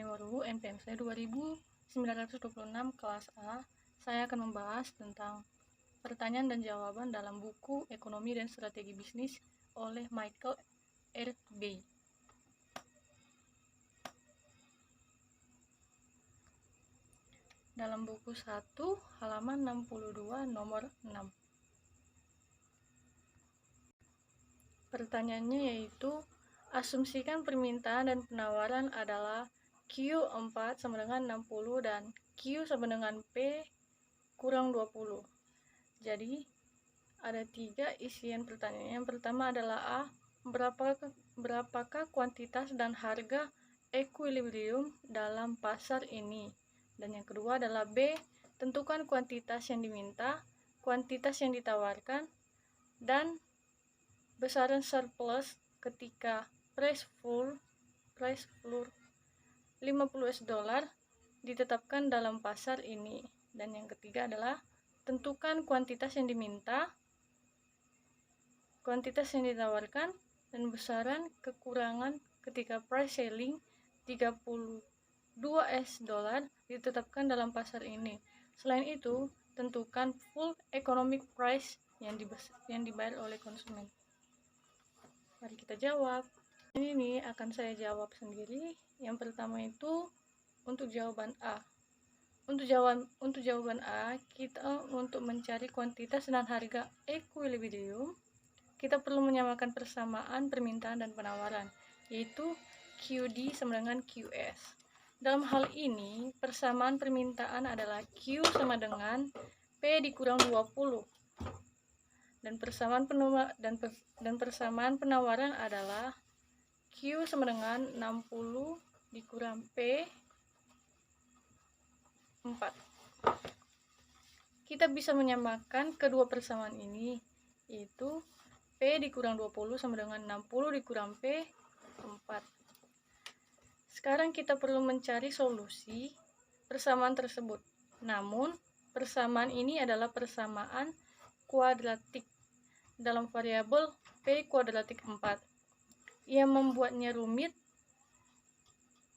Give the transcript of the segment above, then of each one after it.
Baru NPM saya 2926 kelas A. Saya akan membahas tentang pertanyaan dan jawaban dalam buku Ekonomi dan Strategi Bisnis oleh Michael R. Bay. Dalam buku 1, halaman 62, nomor 6. Pertanyaannya yaitu, asumsikan permintaan dan penawaran adalah Q4 sama dengan 60 dan Q sama dengan P kurang 20. Jadi, ada 3 isian pertanyaan. Yang pertama adalah A, berapakah kuantitas dan harga ekuilibrium dalam pasar ini? Dan yang kedua adalah B, tentukan kuantitas yang diminta, kuantitas yang ditawarkan, dan besaran surplus ketika price floor $50 ditetapkan dalam pasar ini. Dan yang ketiga adalah tentukan kuantitas yang diminta, kuantitas yang ditawarkan, dan besaran kekurangan ketika price selling $32 ditetapkan dalam pasar ini. Selain itu, tentukan full economic price yang dibayar oleh konsumen. Mari kita jawab. Ini akan saya jawab sendiri. Yang pertama itu untuk jawaban A. Untuk jawaban A, kita untuk mencari kuantitas dan harga ekuilibrium, kita perlu menyamakan persamaan permintaan dan penawaran, yaitu QD sama dengan QS. Dalam hal ini, persamaan permintaan adalah Q sama dengan P dikurang 20. Dan persamaan penawaran adalah Q sama dengan 60 dikurang P 4. Kita bisa menyamakan kedua persamaan ini, yaitu P dikurang 20 sama dengan 60 dikurang P 4. Sekarang kita perlu mencari solusi persamaan tersebut. Namun, persamaan ini adalah persamaan kuadratik dalam variabel P kuadratik 4. Yang membuatnya rumit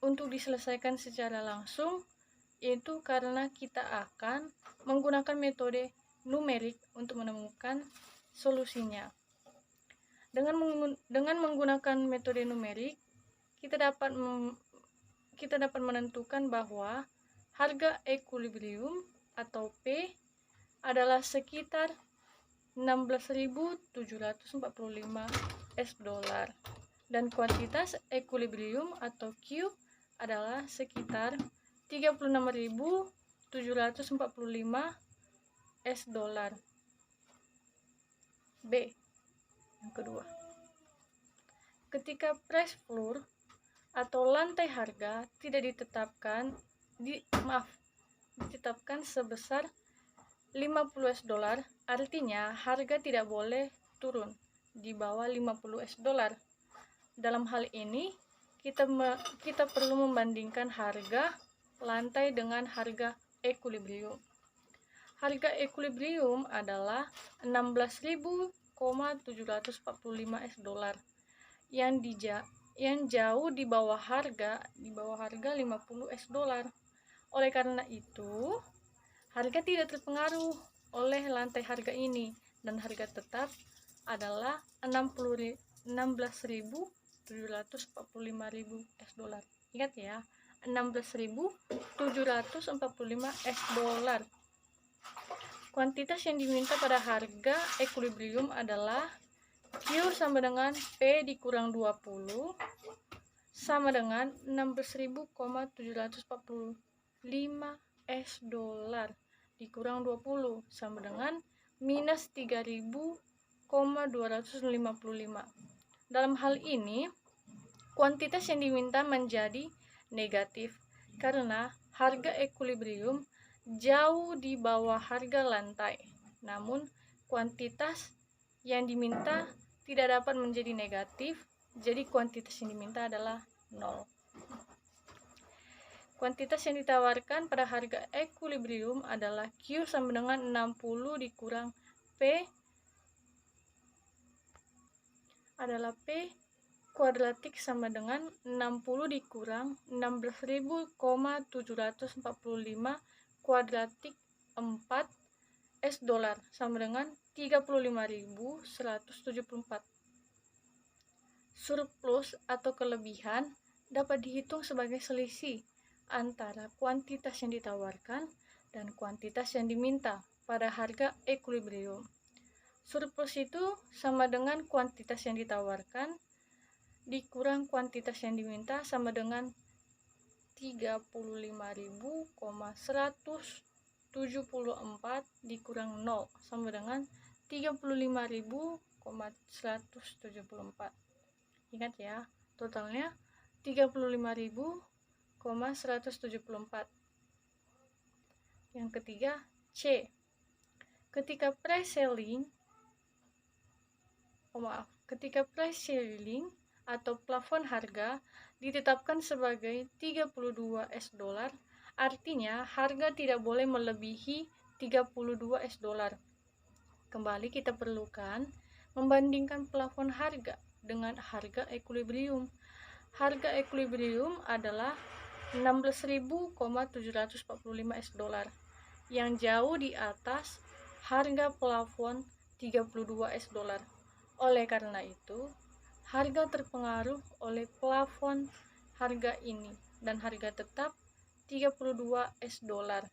untuk diselesaikan secara langsung, yaitu karena kita akan menggunakan metode numerik untuk menemukan solusinya. Dengan menggunakan metode numerik, kita dapat menentukan bahwa harga ekuilibrium atau P adalah sekitar $16.745 dan kuantitas ekuilibrium atau Q adalah sekitar $36.745. B. Yang kedua, ketika price floor atau lantai harga tidak ditetapkan sebesar $50, artinya harga tidak boleh turun di bawah $50. Dalam hal ini, kita perlu membandingkan harga lantai dengan harga ekuilibrium. Harga ekuilibrium adalah $16.745 yang jauh di bawah harga $50. Oleh karena itu, harga tidak terpengaruh oleh lantai harga ini dan harga tetap adalah $16.745. Ingat ya, $16.745. Kuantitas yang diminta pada harga ekuilibrium adalah Q sama dengan P dikurang 20 sama dengan $16.745 dikurang 20 sama dengan minus 3.255. Dalam hal ini, kuantitas yang diminta menjadi negatif karena harga ekuilibrium jauh di bawah harga lantai. Namun, kuantitas yang diminta tidak dapat menjadi negatif, jadi kuantitas yang diminta adalah 0. Kuantitas yang ditawarkan pada harga ekuilibrium adalah Q sama dengan 60 dikurang P adalah P kuadratik sama dengan 60 dikurang 16.745 kuadratik 4 S dolar sama dengan 35.174. Surplus atau kelebihan dapat dihitung sebagai selisih antara kuantitas yang ditawarkan dan kuantitas yang diminta pada harga ekuilibrium. Surplus itu sama dengan kuantitas yang ditawarkan dikurang kuantitas yang diminta sama dengan 35.174 dikurang 0 sama dengan 35.174. Ingat ya, totalnya 35.174. Yang ketiga, C. Ketika price ceiling atau plafon harga ditetapkan sebagai 32 US dollar, artinya harga tidak boleh melebihi 32 US dollar. Kembali kita perlukan membandingkan plafon harga dengan harga ekuilibrium. Harga ekuilibrium adalah 16.745 US dollar yang jauh di atas harga plafon 32 US dollar. Oleh karena itu, harga terpengaruh oleh plafon harga ini dan harga tetap 32 US dollar.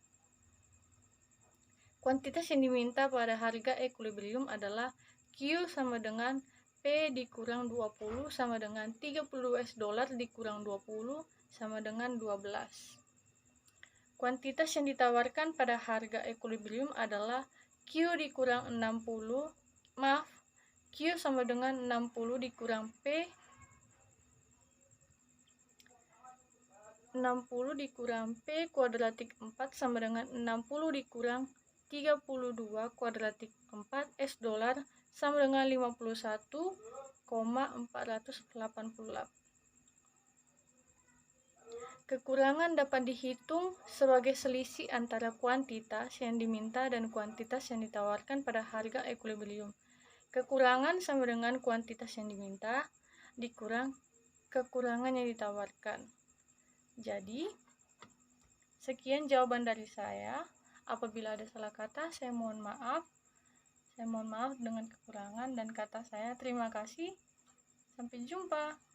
Kuantitas yang diminta pada harga ekuilibrium adalah Q sama dengan P dikurang 20 sama dengan 32 US dollar dikurang 20 sama dengan 12. Kuantitas yang ditawarkan pada harga ekuilibrium adalah Q dikurang 60, Q sama dengan 60 dikurang P, 60 dikurang P kuadratik 4 sama dengan 60 dikurang 32 kuadratik 4 S dolar sama dengan 51,488. Kekurangan dapat dihitung sebagai selisih antara kuantitas yang diminta dan kuantitas yang ditawarkan pada harga ekuilibrium. Kekurangan sama dengan kuantitas yang diminta dikurang kekurangan yang ditawarkan. Jadi, sekian jawaban dari saya. Apabila ada salah kata, saya mohon maaf. Saya mohon maaf dengan kekurangan dan kata saya. Terima kasih. Sampai jumpa.